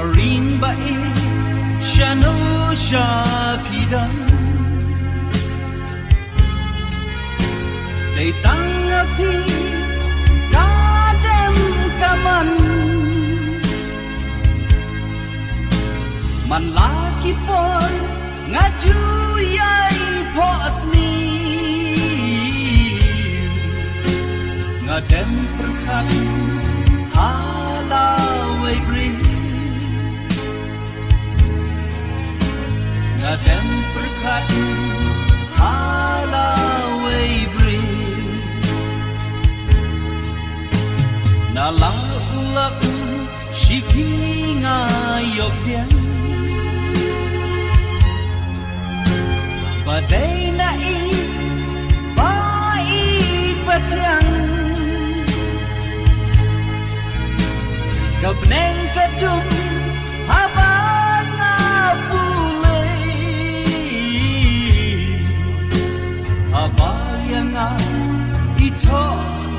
Marin Baieid, shano shapidan Day tangapi kadem kaman Man laki por ngajuyai posni Ngadem perkat halawai beri Ngadem perkat halawai beri Nalak shiki ngayok bian Badai naik baik batiang Kabneng kadung habang ngapulay Habayang nga ito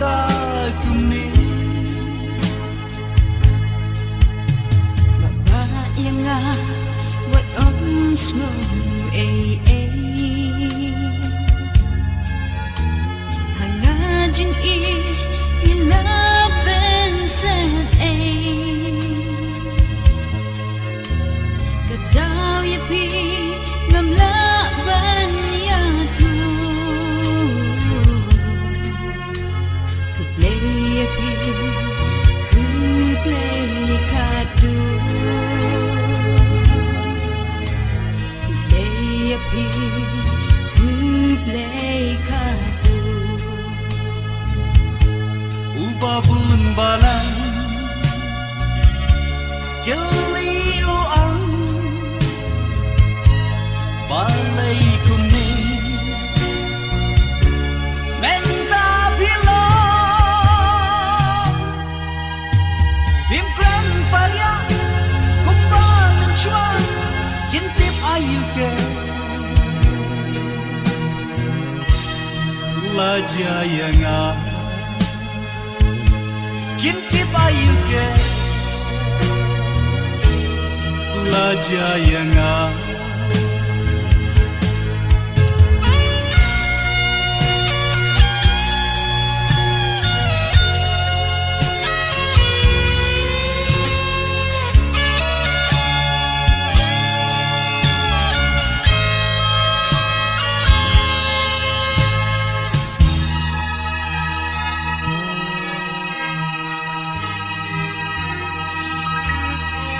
dagumni Babayang nga wat ons mo Hangajin ilaban set Kadaw yapi ngamlaban yatu Kuplay yapi kuplay kadu Kuplay yapi kuplay kadu Ubabun balang Jeli uang Balai kumni Menta bilong Bimkran parya Kumbang syuan Kintip ayu ke Lajaya nga Kintip ayu ke Lajaya nga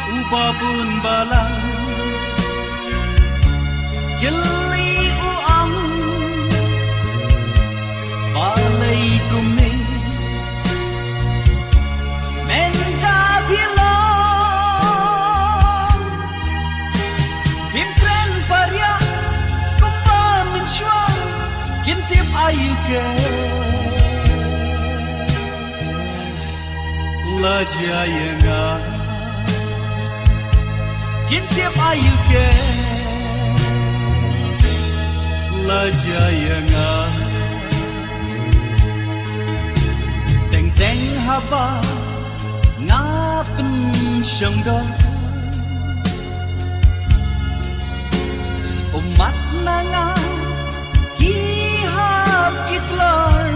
Ubabun balang Geli uang Balai kumni Menta bilong Bimtren parya Kumba mensyuang Kintip ayu ke Lajaya nga Kintip ayu ke Lajaya nga Teng-teng haba Ngapen siyang do Umat na nga Kihap kitlor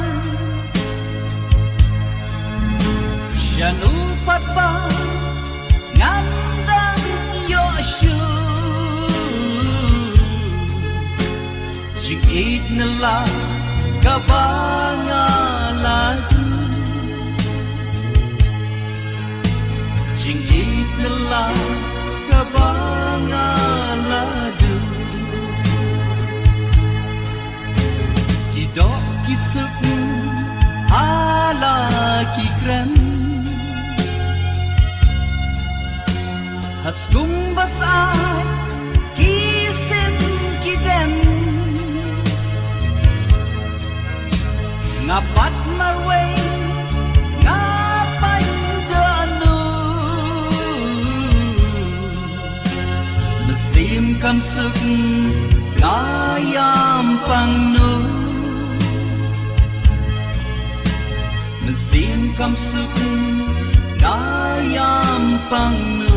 Shano patba Ngandang Yoshu Jingit nila kabangaladu Jingit nila kabangaladu Kidok kisuk hala kikran Haskum basay kisin kidem Ngapat marway Ngapay danu Nasim kamsuk Ngayam pangnu Nasim kamsuk Ngayam pangnu